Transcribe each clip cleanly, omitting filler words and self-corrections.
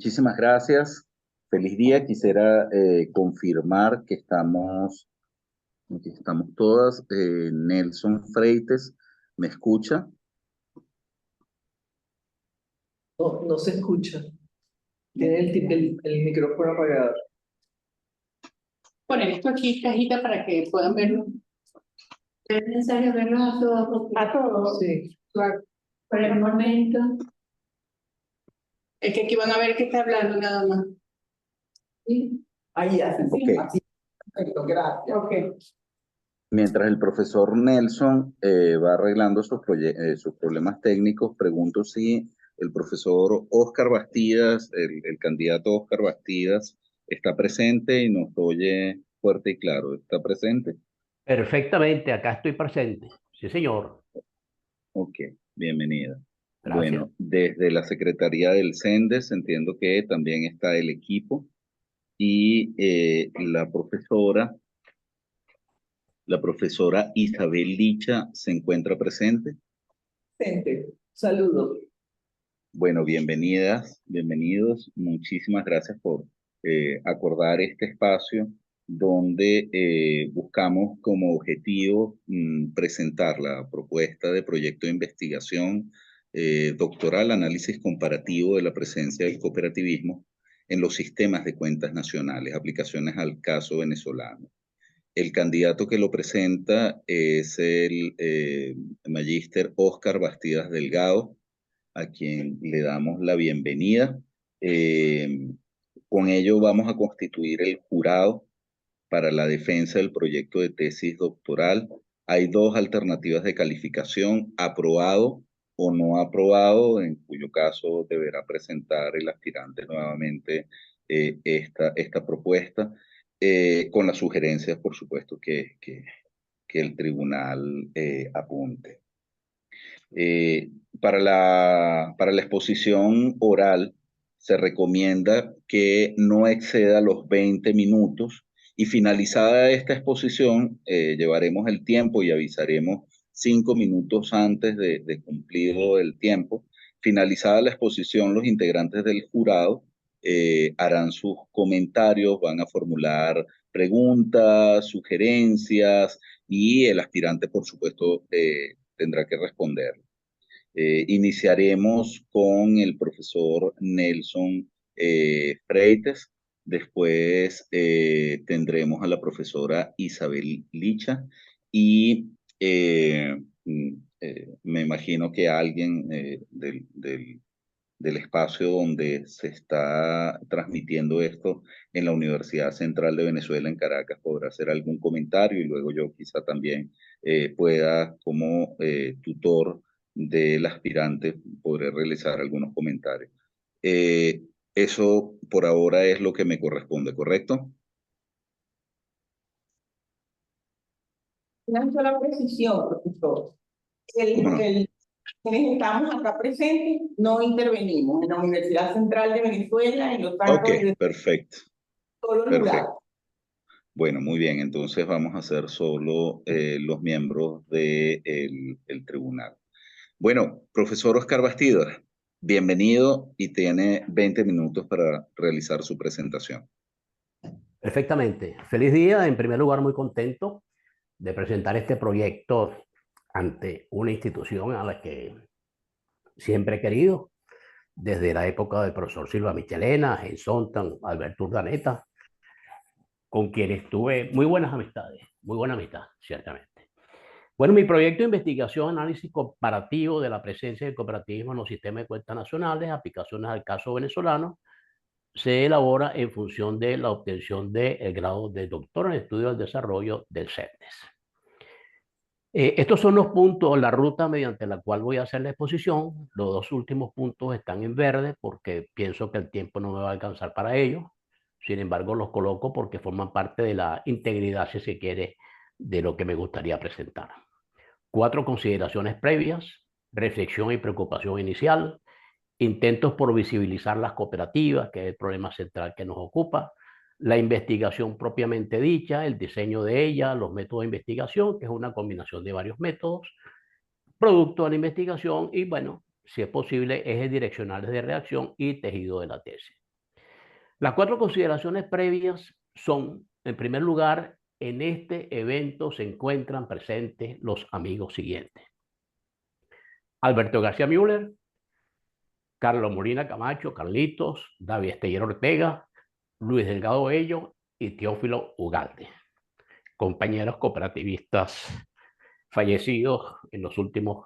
Muchísimas gracias. Feliz día. Quisiera confirmar que estamos todas. Nelson Freites, ¿me escucha? No, no se escucha. Tiene el micrófono apagado. Poner esto aquí, cajita, para que puedan verlo. Es necesario verlo a todos. A todos. Sí. Por el momento. Es que aquí van a ver que está hablando nada más. ¿Sí? Ahí hace. Ok. Así. Perfecto, gracias. Ok. Mientras el profesor Nelson va arreglando sus problemas técnicos, pregunto si el profesor Oscar Bastidas, el candidato Oscar Bastidas, está presente y nos oye fuerte y claro. ¿Está presente? Perfectamente, acá estoy presente. Sí, señor. Ok, bienvenida. Gracias. Bueno, desde la Secretaría del CENDES entiendo que también está el equipo y la profesora Isabel Licha se encuentra presente. Saludos. Bueno, bienvenidas, bienvenidos. Muchísimas gracias por acordar este espacio donde buscamos como objetivo presentar la propuesta de proyecto de investigación doctoral, análisis comparativo de la presencia del cooperativismo en los sistemas de cuentas nacionales, aplicaciones al caso venezolano. El candidato que lo presenta es el magíster Oscar Bastidas Delgado, a quien le damos la bienvenida. Con ello vamos a constituir el jurado para la defensa del proyecto de tesis doctoral. Hay dos alternativas de calificación: aprobado o no aprobado, en cuyo caso deberá presentar el aspirante nuevamente esta propuesta, con las sugerencias, por supuesto, que el tribunal apunte. Para la exposición oral se recomienda que no exceda los 20 minutos y finalizada esta exposición llevaremos el tiempo y avisaremos 5 minutos antes de cumplido el tiempo. Finalizada la exposición, los integrantes del jurado harán sus comentarios, van a formular preguntas, sugerencias y el aspirante, por supuesto, tendrá que responder. Iniciaremos con el profesor Nelson Freites, después tendremos a la profesora Isabel Licha y me imagino que alguien del espacio donde se está transmitiendo esto en la Universidad Central de Venezuela en Caracas podrá hacer algún comentario y luego yo quizá también pueda como tutor del aspirante podré realizar algunos comentarios. Eso por ahora es lo que me corresponde, ¿correcto? Una sola precisión, profesor. Quienes estamos acá presentes no intervenimos en la Universidad Central de Venezuela, en los actos Ok, perfecto. solo el Perfecto. jurado. Bueno, muy bien. Entonces vamos a hacer solo los miembros del el tribunal. Bueno, profesor Oscar Bastidas, bienvenido y tiene 20 minutos para realizar su presentación. Perfectamente. Feliz día. En primer lugar, muy contento de presentar este proyecto ante una institución a la que siempre he querido, desde la época del profesor Silva Michelena, Jens Sontan, Alberto Urdaneta, con quienes tuve muy buena amistad, ciertamente. Bueno, mi proyecto de investigación, análisis comparativo de la presencia del cooperativismo en los sistemas de cuentas nacionales, aplicaciones al caso venezolano, se elabora en función de la obtención del grado de doctor en estudio del desarrollo del CENDES. Estos son los puntos, la ruta mediante la cual voy a hacer la exposición. Los dos últimos puntos están en verde porque pienso que el tiempo no me va a alcanzar para ello. Sin embargo, los coloco porque forman parte de la integridad, si se quiere, de lo que me gustaría presentar. 4 consideraciones previas: reflexión y preocupación inicial, intentos por visibilizar las cooperativas, que es el problema central que nos ocupa, la investigación propiamente dicha, el diseño de ella, los métodos de investigación, que es una combinación de varios métodos, producto de la investigación y, bueno, si es posible, ejes direccionales de reacción y tejido de la tesis. Las 4 consideraciones previas son, en primer lugar, en este evento se encuentran presentes los amigos siguientes: Alberto García Müller, Carlos Molina Camacho, Carlitos, David Esteller Ortega, Luis Delgado Bello y Teófilo Ugalde, compañeros cooperativistas fallecidos en los últimos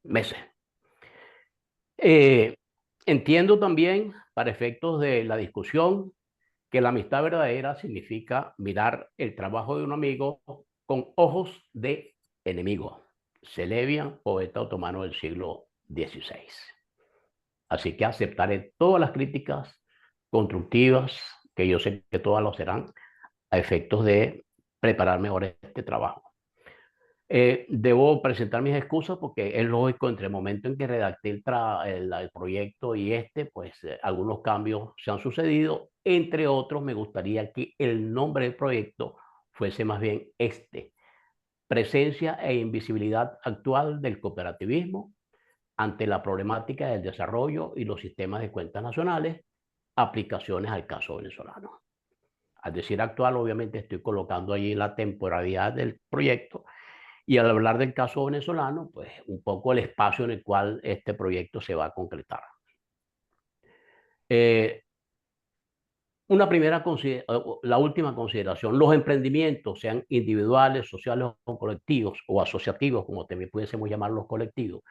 meses. Entiendo también, para efectos de la discusión, que la amistad verdadera significa mirar el trabajo de un amigo con ojos de enemigo. Celebian, poeta otomano del siglo XVI. Así que aceptaré todas las críticas constructivas, que yo sé que todas lo serán, a efectos de preparar mejor este trabajo. Debo presentar mis excusas porque es lógico, entre el momento en que redacté el proyecto y pues algunos cambios se han sucedido. Entre otros, me gustaría que el nombre del proyecto fuese más bien presencia e invisibilidad actual del cooperativismo ante la problemática del desarrollo y los sistemas de cuentas nacionales, aplicaciones al caso venezolano. Al decir actual, obviamente estoy colocando allí la temporalidad del proyecto, y al hablar del caso venezolano, pues un poco el espacio en el cual este proyecto se va a concretar. La última consideración: los emprendimientos, sean individuales, sociales o colectivos, o asociativos, como también pudiésemos llamarlos colectivos,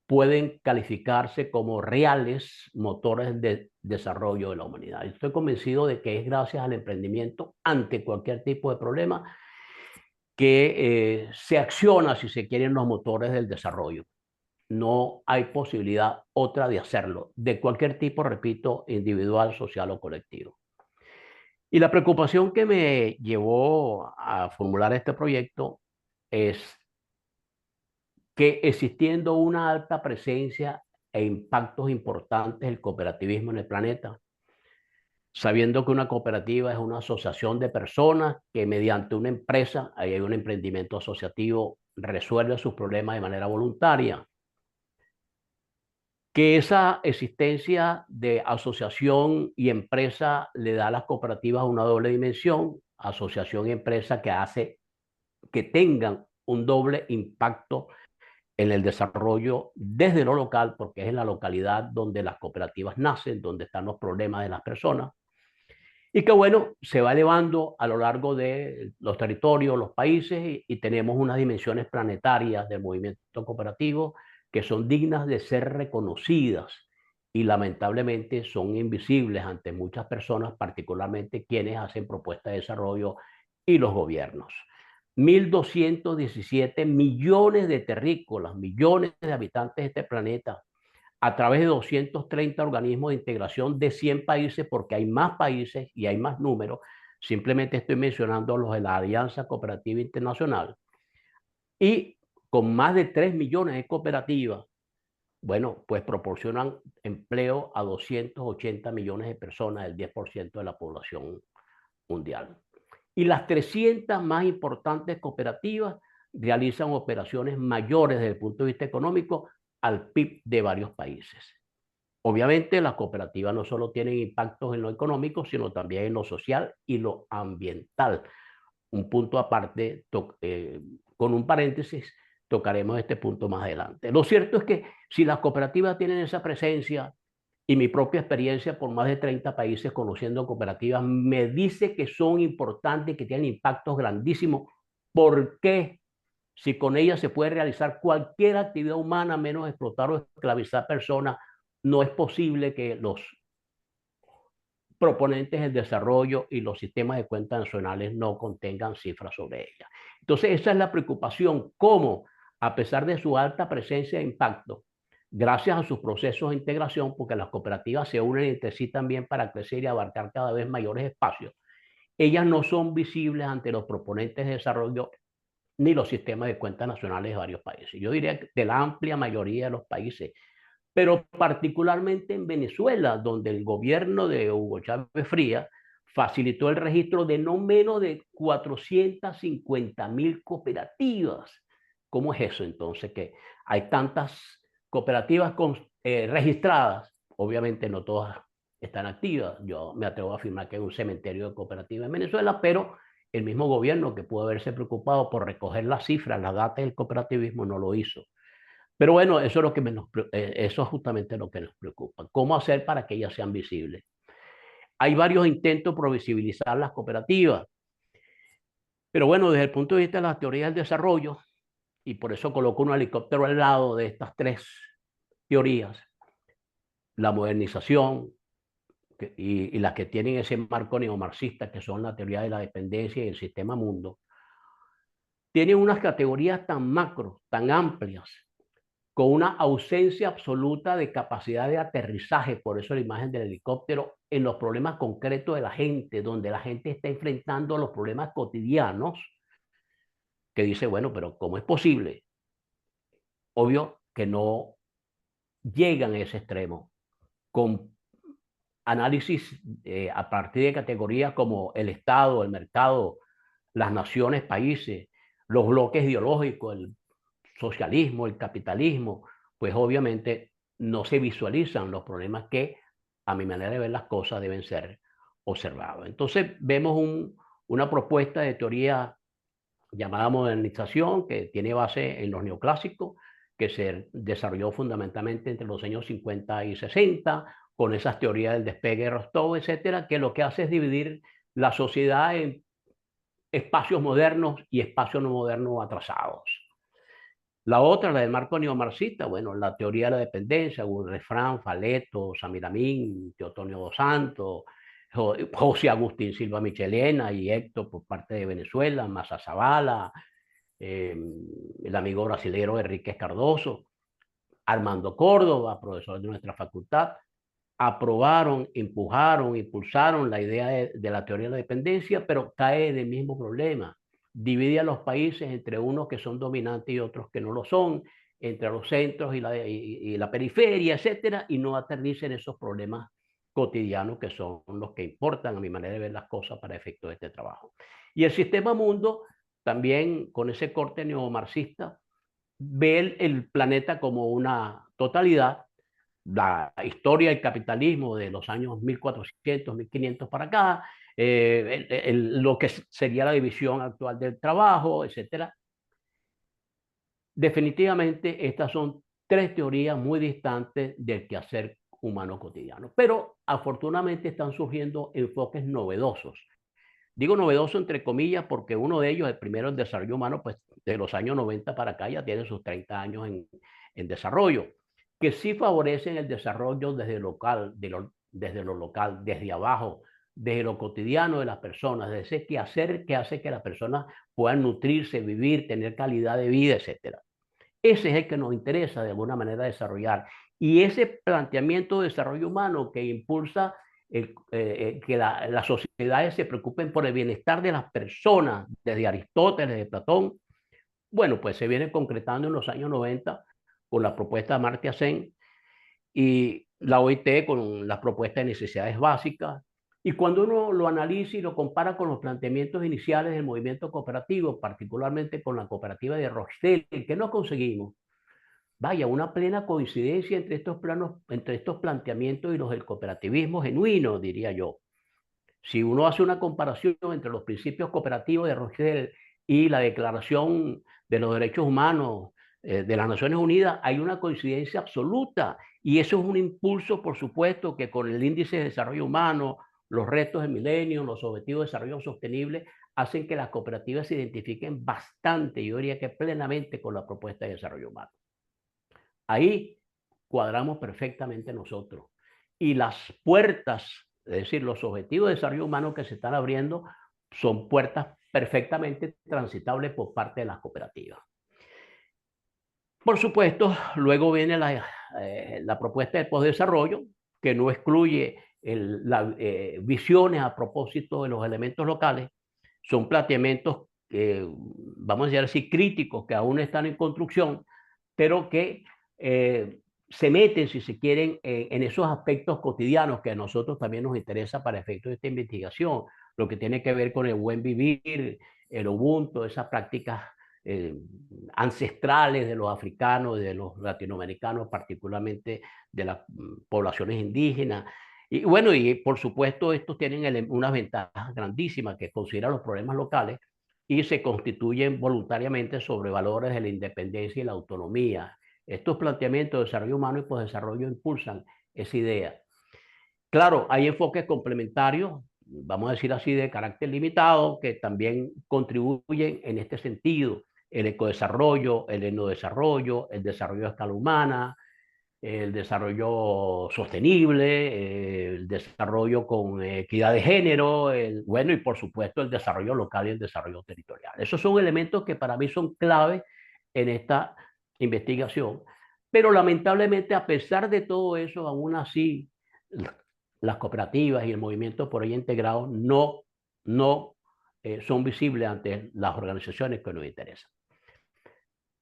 pueden calificarse como reales motores de desarrollo de la humanidad. Estoy convencido de que es gracias al emprendimiento, ante cualquier tipo de problema, que se acciona, si se quieren, los motores del desarrollo. No hay posibilidad otra de hacerlo, de cualquier tipo, repito, individual, social o colectivo. Y la preocupación que me llevó a formular este proyecto es que, existiendo una alta presencia e impactos importantes del cooperativismo en el planeta, sabiendo que una cooperativa es una asociación de personas que mediante una empresa, ahí hay un emprendimiento asociativo, resuelve sus problemas de manera voluntaria, que esa existencia de asociación y empresa le da a las cooperativas una doble dimensión: asociación y empresa, que hace que tengan un doble impacto en el desarrollo desde lo local, porque es en la localidad donde las cooperativas nacen, donde están los problemas de las personas, y que, bueno, se va elevando a lo largo de los territorios, los países, y tenemos unas dimensiones planetarias del movimiento cooperativo que son dignas de ser reconocidas, y lamentablemente son invisibles ante muchas personas, particularmente quienes hacen propuestas de desarrollo y los gobiernos. 1.217 millones de terrícolas, millones de habitantes de este planeta, a través de 230 organismos de integración de 100 países, porque hay más países y hay más números. Simplemente estoy mencionando los de la Alianza Cooperativa Internacional. Y con más de 3 millones de cooperativas, bueno, pues proporcionan empleo a 280 millones de personas, el 10% de la población mundial. Y las 300 más importantes cooperativas realizan operaciones mayores desde el punto de vista económico al PIB de varios países. Obviamente, las cooperativas no solo tienen impactos en lo económico, sino también en lo social y lo ambiental. Un punto aparte, con un paréntesis, tocaremos este punto más adelante. Lo cierto es que si las cooperativas tienen esa presencia, y mi propia experiencia por más de 30 países conociendo cooperativas me dice que son importantes, que tienen impactos grandísimos, ¿por qué, si con ellas se puede realizar cualquier actividad humana menos explotar o esclavizar personas, no es posible que los proponentes del desarrollo y los sistemas de cuentas nacionales no contengan cifras sobre ellas? Entonces, esa es la preocupación: cómo, a pesar de su alta presencia e impacto, gracias a sus procesos de integración, porque las cooperativas se unen entre sí también para crecer y abarcar cada vez mayores espacios, ellas no son visibles ante los proponentes de desarrollo ni los sistemas de cuentas nacionales de varios países. Yo diría que de la amplia mayoría de los países, pero particularmente en Venezuela, donde el gobierno de Hugo Chávez Frías facilitó el registro de no menos de 450.000 cooperativas. ¿Cómo es eso entonces, que hay tantas cooperativas registradas? Obviamente no todas están activas. Yo me atrevo a afirmar que hay un cementerio de cooperativas en Venezuela, pero el mismo gobierno que pudo haberse preocupado por recoger las cifras, las datas del cooperativismo, no lo hizo. Pero bueno, eso es, eso es justamente lo que nos preocupa. ¿Cómo hacer para que ellas sean visibles? Hay varios intentos por visibilizar las cooperativas, pero bueno, desde el punto de vista de la teoría del desarrollo, y por eso coloco un helicóptero al lado de estas tres teorías, la modernización y las que tienen ese marco neomarxista, que son la teoría de la dependencia y el sistema mundo, tienen unas categorías tan macro, tan amplias, con una ausencia absoluta de capacidad de aterrizaje, por eso la imagen del helicóptero, en los problemas concretos de la gente, donde la gente está enfrentando los problemas cotidianos, que dice, bueno, pero ¿cómo es posible? Obvio que no llegan a ese extremo, con análisis a partir de categorías como el Estado, el mercado, las naciones, países, los bloques ideológicos, el socialismo, el capitalismo, pues obviamente no se visualizan los problemas que, a mi manera de ver las cosas, deben ser observados. Entonces vemos una propuesta de teoría llamada modernización, que tiene base en los neoclásicos, que se desarrolló fundamentalmente entre los años 50 y 60, con esas teorías del despegue de Rostov, etcétera, que lo que hace es dividir la sociedad en espacios modernos y espacios no modernos atrasados. La otra, la del marco neomarxista, bueno, la teoría de la dependencia, Refrán, Faleto, Samiramín, Teotonio dos Santos, José Agustín Silva Michelena y Héctor por parte de Venezuela, Massa Zavala, el amigo brasilero Enríquez Cardoso, Armando Córdoba, profesor de nuestra facultad, aprobaron, empujaron, impulsaron la idea de la teoría de la dependencia, pero cae en el mismo problema. Divide a los países entre unos que son dominantes y otros que no lo son, entre los centros y la periferia, etcétera, y no aterriza en esos problemas cotidianos que son los que importan a mi manera de ver las cosas para efecto de este trabajo. Y el sistema mundo, también con ese corte neomarxista, ve el planeta como una totalidad. La historia del capitalismo de los años 1400, 1500 para acá, lo que sería la división actual del trabajo, etcétera. Definitivamente estas son tres teorías muy distantes del quehacer humano cotidiano, pero afortunadamente están surgiendo enfoques novedosos. Digo novedoso entre comillas porque uno de ellos, el primero, el desarrollo humano, pues de los años 90 para acá ya tiene sus 30 años en desarrollo, que sí favorecen el desarrollo desde desde lo local, desde abajo, desde lo cotidiano de las personas, de ese quehacer que hace que las personas puedan nutrirse, vivir, tener calidad de vida, etcétera. Ese es el que nos interesa de alguna manera desarrollar. Y ese planteamiento de desarrollo humano que impulsa que las sociedades se preocupen por el bienestar de las personas, desde Aristóteles, de Platón, bueno, pues se viene concretando en los años 90 con la propuesta de Amartya Sen y la OIT con las propuestas de necesidades básicas. Y cuando uno lo analiza y lo compara con los planteamientos iniciales del movimiento cooperativo, particularmente con la cooperativa de Rochdale, que no conseguimos, vaya, una plena coincidencia entre estos planteamientos y los del cooperativismo genuino, diría yo. Si uno hace una comparación entre los principios cooperativos de Rochdale y la Declaración de los Derechos Humanos de las Naciones Unidas, hay una coincidencia absoluta. Y eso es un impulso, por supuesto, que con el índice de desarrollo humano, los retos del milenio, los objetivos de desarrollo sostenible, hacen que las cooperativas se identifiquen bastante, yo diría que plenamente, con la propuesta de desarrollo humano. Ahí cuadramos perfectamente nosotros. Y las puertas, es decir, los objetivos de desarrollo humano que se están abriendo, son puertas perfectamente transitables por parte de las cooperativas. Por supuesto, luego viene la propuesta de postdesarrollo, que no excluye las visiones a propósito de los elementos locales. Son planteamientos, vamos a decir así, críticos, que aún están en construcción, pero que se meten, si se quieren, en esos aspectos cotidianos que a nosotros también nos interesa para efectos de esta investigación, lo que tiene que ver con el buen vivir, el Ubuntu, esas prácticas ancestrales de los africanos, de los latinoamericanos, particularmente de las poblaciones indígenas, Y bueno, y por supuesto estos tienen unas ventajas grandísimas que consideran los problemas locales y se constituyen voluntariamente sobre valores de la independencia y la autonomía. Estos planteamientos de desarrollo humano y posdesarrollo impulsan esa idea. Claro, hay enfoques complementarios, vamos a decir así, de carácter limitado, que también contribuyen en este sentido. El ecodesarrollo, el enodesarrollo, el desarrollo a escala humana, el desarrollo sostenible, el desarrollo con equidad de género, bueno, y por supuesto el desarrollo local y el desarrollo territorial. Esos son elementos que para mí son clave en esta investigación, pero lamentablemente a pesar de todo eso, aún así, las cooperativas y el movimiento por ahí integrado no son visibles ante las organizaciones que nos interesan.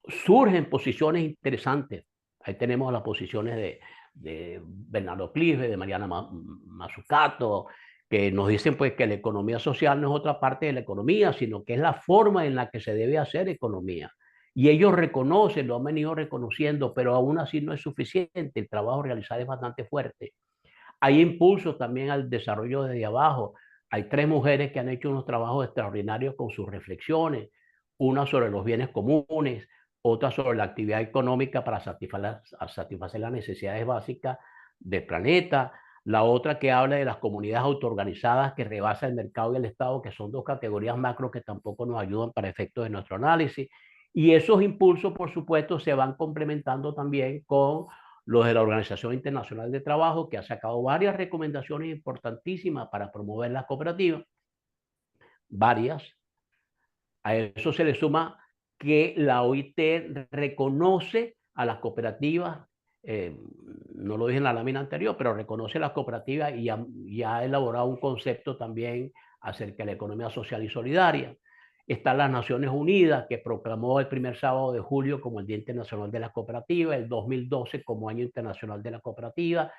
Surgen posiciones interesantes. Ahí tenemos las posiciones de Bernardo Clive, de Mariana Mazzucato, que nos dicen pues que la economía social no es otra parte de la economía, sino que es la forma en la que se debe hacer economía. Y ellos reconocen, lo han venido reconociendo, pero aún así no es suficiente. El trabajo realizado es bastante fuerte. Hay impulsos también al desarrollo desde abajo. Hay 3 mujeres que han hecho unos trabajos extraordinarios con sus reflexiones, una sobre los bienes comunes, otra sobre la actividad económica para satisfacer las necesidades básicas del planeta, la otra que habla de las comunidades autoorganizadas que rebasan el mercado y el Estado, que son 2 categorías macro que tampoco nos ayudan para efectos de nuestro análisis. Y esos impulsos, por supuesto, se van complementando también con los de la Organización Internacional de Trabajo, que ha sacado varias recomendaciones importantísimas para promover las cooperativas, varias. A eso se le suma que la OIT reconoce a las cooperativas, no lo dije en la lámina anterior, pero reconoce a las cooperativas y ha elaborado un concepto también acerca de la economía social y solidaria. Están las Naciones Unidas, que proclamó el primer sábado de julio como el Día Internacional de la Cooperativa, el 2012 como Año Internacional de la Cooperativa.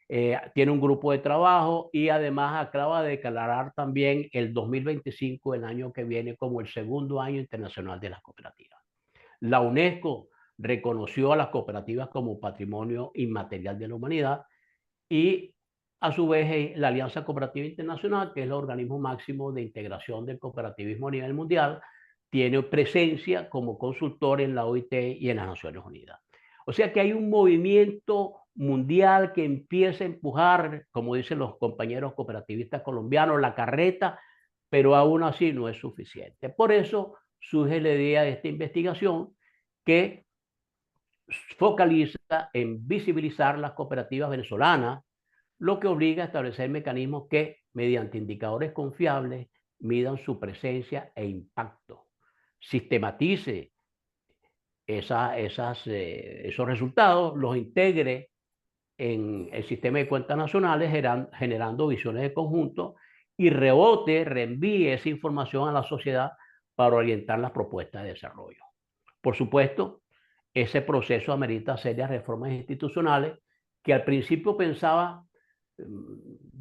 Tiene un grupo de trabajo y además acaba de declarar también el 2025, el año que viene, como el segundo año internacional de las cooperativas. La UNESCO reconoció a las cooperativas como patrimonio inmaterial de la humanidad y a su vez la Alianza Cooperativa Internacional, que es el organismo máximo de integración del cooperativismo a nivel mundial, tiene presencia como consultor en la OIT y en las Naciones Unidas. O sea que hay un movimiento mundial que empieza a empujar, como dicen los compañeros cooperativistas colombianos, la carreta, pero aún así no es suficiente. Por eso surge la idea de esta investigación que focaliza en visibilizar las cooperativas venezolanas, lo que obliga a establecer mecanismos que, mediante indicadores confiables, midan su presencia e impacto, sistematice esos resultados, los integre en el sistema de cuentas nacionales, generando visiones de conjunto y reenvíe esa información a la sociedad para orientar las propuestas de desarrollo. Por supuesto, ese proceso amerita serias reformas institucionales que al principio pensaba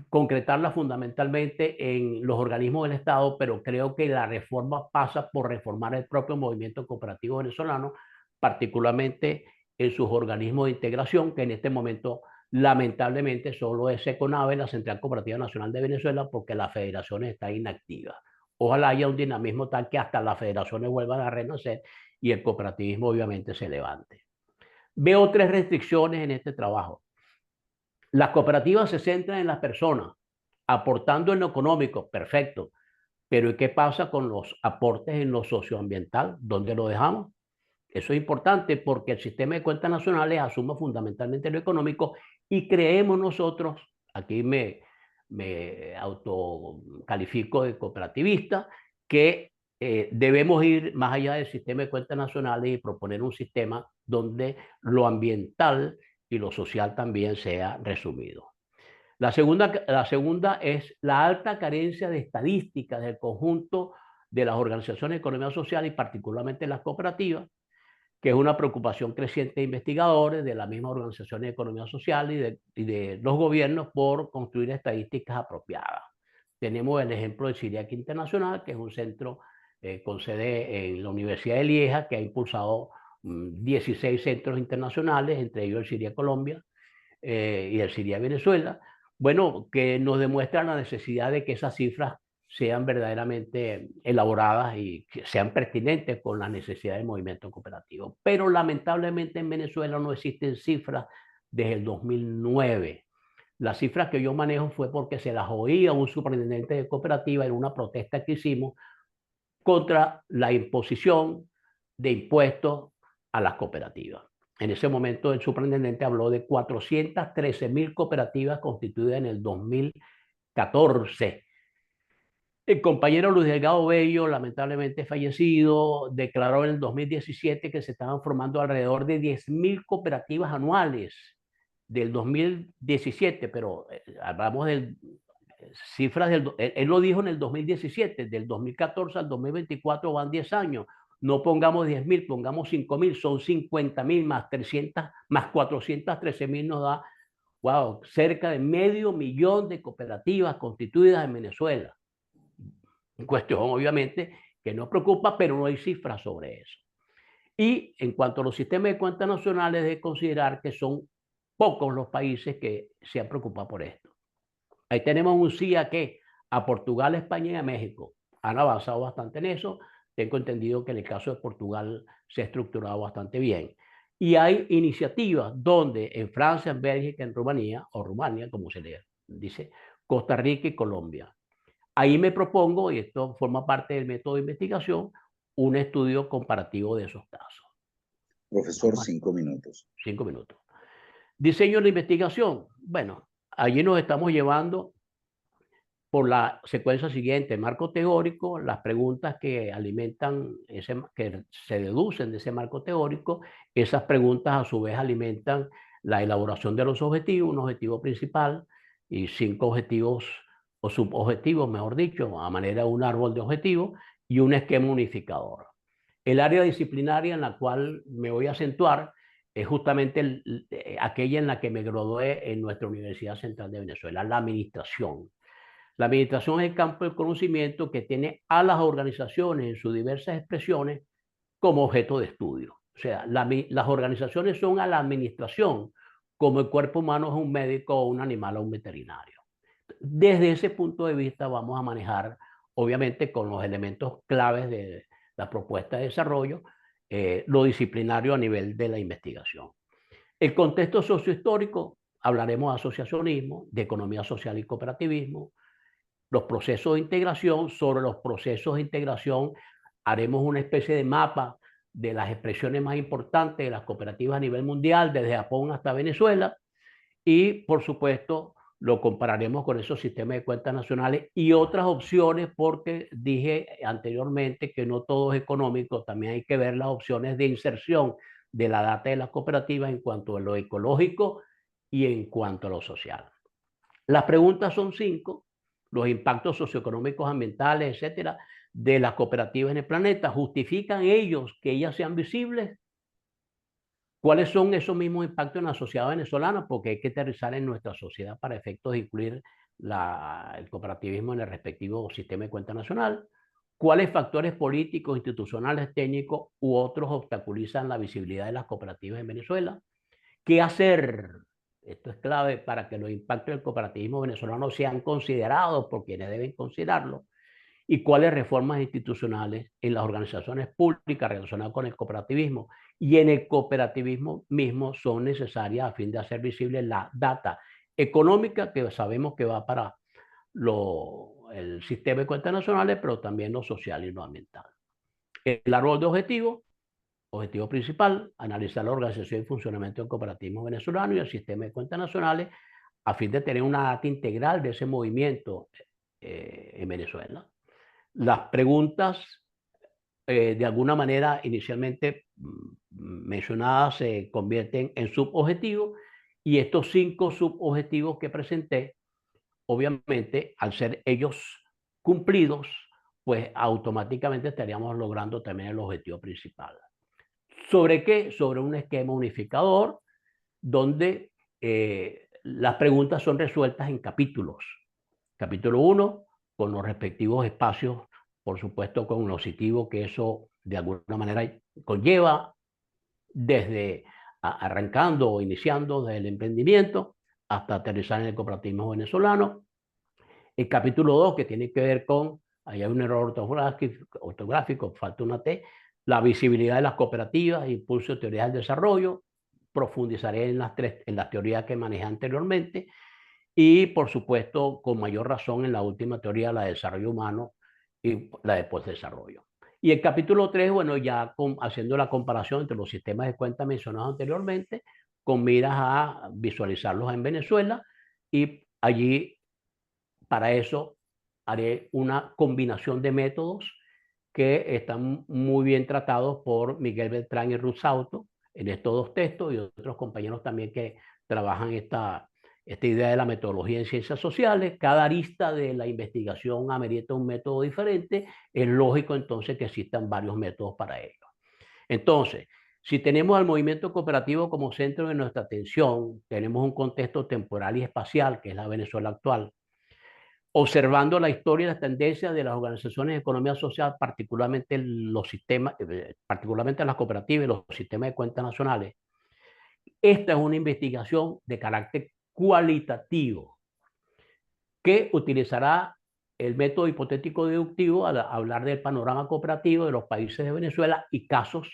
concretarla fundamentalmente en los organismos del Estado, pero creo que la reforma pasa por reformar el propio movimiento cooperativo venezolano, particularmente en sus organismos de integración, que en este momento lamentablemente solo es SECONAVE, la Central Cooperativa Nacional de Venezuela, porque las federaciones están inactivas. Ojalá haya un dinamismo tal que hasta las federaciones vuelvan a renacer y el cooperativismo obviamente se levante. Veo 3 restricciones en este trabajo. Las cooperativas se centran en las personas, aportando en lo económico, perfecto, pero ¿y qué pasa con los aportes en lo socioambiental? ¿Dónde lo dejamos? Eso es importante porque el sistema de cuentas nacionales asume fundamentalmente lo económico y creemos nosotros, aquí me autocalifico de cooperativista, que debemos ir más allá del sistema de cuentas nacionales y proponer un sistema donde lo ambiental y lo social también sea resumido. La segunda es la alta carencia de estadísticas del conjunto de las organizaciones de economía social y particularmente las cooperativas, que es una preocupación creciente de investigadores, de la misma organización de economía social y de los gobiernos por construir estadísticas apropiadas. Tenemos el ejemplo del CIRIAC Internacional, que es un centro con sede en la Universidad de Lieja, que ha impulsado 16 centros internacionales, entre ellos el CIRIAC Colombia y el CIRIAC Venezuela, bueno, que nos demuestra la necesidad de que esas cifras sean verdaderamente elaboradas y que sean pertinentes con la necesidad del movimiento cooperativo. Pero lamentablemente en Venezuela no existen cifras desde el 2009. Las cifras que yo manejo fue porque se las oí a un superintendente de cooperativa en una protesta que hicimos contra la imposición de impuestos a las cooperativas. En ese momento el superintendente habló de 413.000 cooperativas constituidas en el 2014. El compañero Luis Delgado Bello, lamentablemente fallecido, declaró en el 2017 que se estaban formando alrededor de 10.000 cooperativas anuales del 2017, pero hablamos de cifras él lo dijo en el 2017, del 2014 al 2024 van 10 años. No pongamos 10.000, pongamos 5.000, son 50.000 más 300, más 413.000 nos da, wow, cerca de 500.000 de cooperativas constituidas en Venezuela. Cuestión, obviamente, que nos preocupa, pero no hay cifras sobre eso. Y en cuanto a los sistemas de cuentas nacionales, de considerar que son pocos los países que se han preocupado por esto. Ahí tenemos un CIA que a Portugal, España y a México han avanzado bastante en eso. Tengo entendido que en el caso de Portugal se ha estructurado bastante bien. Y hay iniciativas donde en Francia, en Bélgica, en Rumanía, o Rumania, como se le dice, Costa Rica y Colombia. Ahí me propongo, y esto forma parte del método de investigación, un estudio comparativo de esos casos. Profesor, 5 minutos. 5 minutos. Diseño de investigación. Bueno, allí nos estamos llevando por la secuencia siguiente: marco teórico, las preguntas que alimentan, que se deducen de ese marco teórico. Esas preguntas a su vez alimentan la elaboración de los objetivos, un objetivo principal y 5 objetivos o subobjetivos, mejor dicho, a manera de un árbol de objetivos y un esquema unificador. El área disciplinaria en la cual me voy a acentuar es justamente aquella en la que me gradué en nuestra Universidad Central de Venezuela, la administración. La administración es el campo del conocimiento que tiene a las organizaciones en sus diversas expresiones como objeto de estudio. O sea, las organizaciones son a la administración como el cuerpo humano es un médico o un animal o un veterinario. Desde ese punto de vista vamos a manejar, obviamente con los elementos claves de la propuesta de desarrollo, lo disciplinario a nivel de la investigación. El contexto sociohistórico, hablaremos de asociacionismo, de economía social y cooperativismo, los procesos de integración. Sobre los procesos de integración haremos una especie de mapa de las expresiones más importantes de las cooperativas a nivel mundial, desde Japón hasta Venezuela, y por supuesto lo compararemos con esos sistemas de cuentas nacionales y otras opciones, porque dije anteriormente que no todo es económico, también hay que ver las opciones de inserción de la data de las cooperativas en cuanto a lo ecológico y en cuanto a lo social. Las preguntas son 5, los impactos socioeconómicos, ambientales, etcétera, de las cooperativas en el planeta. ¿Justifican ellos que ellas sean visibles? ¿Cuáles son esos mismos impactos en la sociedad venezolana? Porque hay que aterrizar en nuestra sociedad para efectos de incluir el cooperativismo en el respectivo sistema de cuenta nacional. ¿Cuáles factores políticos, institucionales, técnicos u otros obstaculizan la visibilidad de las cooperativas en Venezuela? ¿Qué hacer? Esto es clave para que los impactos del cooperativismo venezolano sean considerados por quienes deben considerarlo. ¿Y cuáles reformas institucionales en las organizaciones públicas relacionadas con el cooperativismo y en el cooperativismo mismo son necesarias a fin de hacer visible la data económica que sabemos que va para el sistema de cuentas nacionales, pero también lo social y lo ambiental? El árbol de objetivos. Objetivo principal: analizar la organización y funcionamiento del cooperativismo venezolano y el sistema de cuentas nacionales a fin de tener una data integral de ese movimiento en Venezuela. Las preguntas, de alguna manera, inicialmente mencionadas, se convierten en subobjetivos, y estos 5 subobjetivos que presenté, obviamente, al ser ellos cumplidos, pues automáticamente estaríamos logrando también el objetivo principal. ¿Sobre qué? Sobre un esquema unificador donde las preguntas son resueltas en capítulos. Capítulo 1, con los respectivos espacios, por supuesto cognoscitivo que eso de alguna manera conlleva, desde arrancando o iniciando desde el emprendimiento hasta aterrizar en el cooperativismo venezolano. El capítulo 2, que tiene que ver con, ahí hay un error ortográfico, falta una T, la visibilidad de las cooperativas, impulso de teorías del desarrollo. Profundizaré en las teorías que manejé anteriormente y, por supuesto, con mayor razón en la última teoría, la de desarrollo humano y la de postdesarrollo. Y el capítulo 3, bueno, ya haciendo la comparación entre los sistemas de cuenta mencionados anteriormente, con miras a visualizarlos en Venezuela, y allí, para eso, haré una combinación de métodos que están muy bien tratados por Miguel Beltrán y Ruth Sauto en estos dos textos, y otros compañeros también que trabajan esta idea de la metodología en ciencias sociales. Cada arista de la investigación amerita un método diferente. Es lógico entonces que existan varios métodos para ello. Entonces, si tenemos al movimiento cooperativo como centro de nuestra atención, tenemos un contexto temporal y espacial, que es la Venezuela actual, observando la historia y las tendencias de las organizaciones de economía social, particularmente los sistemas, particularmente las cooperativas y los sistemas de cuentas nacionales. Esta es una investigación de carácter cualitativo que utilizará el método hipotético deductivo al hablar del panorama cooperativo de los países de Venezuela y casos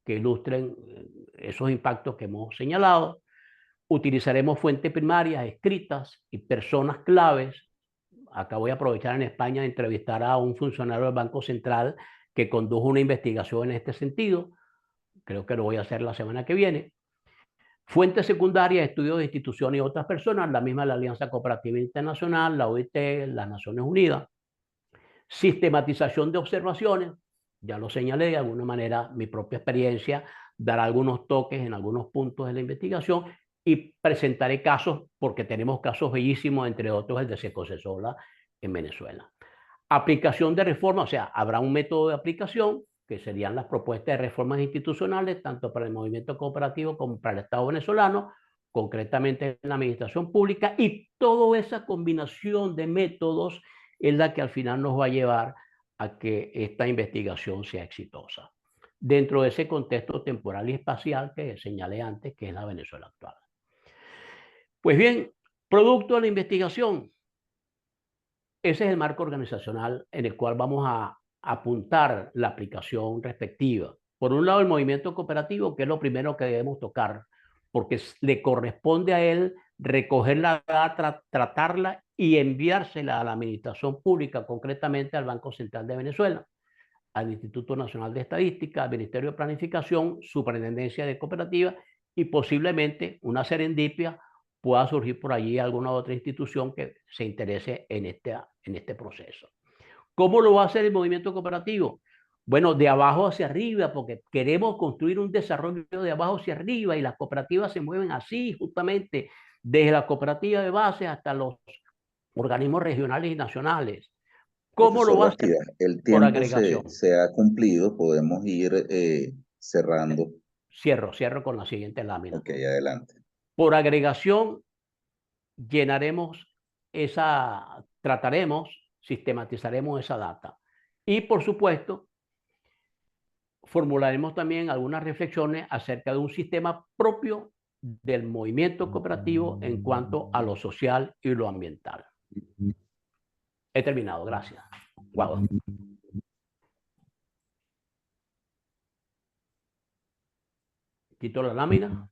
que ilustren esos impactos que hemos señalado. Utilizaremos fuentes primarias escritas y personas claves. Acá voy a aprovechar en España de entrevistar a un funcionario del Banco Central que condujo una investigación en este sentido. Creo que lo voy a hacer la semana que viene. Fuentes secundarias, estudios de instituciones y otras personas, la misma la Alianza Cooperativa Internacional, la OIT, las Naciones Unidas. Sistematización de observaciones, ya lo señalé, de alguna manera mi propia experiencia dará algunos toques en algunos puntos de la investigación, y presentaré casos, porque tenemos casos bellísimos, entre otros el de Secocesola en Venezuela. Aplicación de reforma, o sea, habrá un método de aplicación, que serían las propuestas de reformas institucionales, tanto para el movimiento cooperativo como para el Estado venezolano, concretamente en la administración pública, y toda esa combinación de métodos es la que al final nos va a llevar a que esta investigación sea exitosa, dentro de ese contexto temporal y espacial que señalé antes, que es la Venezuela actual. Pues bien, producto de la investigación, ese es el marco organizacional en el cual vamos a apuntar la aplicación respectiva. Por un lado, el movimiento cooperativo, que es lo primero que debemos tocar, porque le corresponde a él recoger la data, tratarla y enviársela a la administración pública, concretamente al Banco Central de Venezuela, al Instituto Nacional de Estadística, al Ministerio de Planificación, Superintendencia de Cooperativas, y posiblemente una serendipia pueda surgir por allí alguna otra institución que se interese en este proceso. ¿Cómo lo va a hacer el movimiento cooperativo? Bueno, de abajo hacia arriba, porque queremos construir un desarrollo de abajo hacia arriba, y las cooperativas se mueven así, justamente, desde la cooperativa de base hasta los organismos regionales y nacionales. ¿Cómo lo Profesor va a hacer? Bastidas, el Por tiempo agregación. se ha cumplido, podemos ir cerrando. Cierro con la siguiente lámina. Ok, adelante. Por agregación, trataremos, sistematizaremos esa data. Y, por supuesto, formularemos también algunas reflexiones acerca de un sistema propio del movimiento cooperativo en cuanto a lo social y lo ambiental. He terminado, gracias. Wow. Quito la lámina.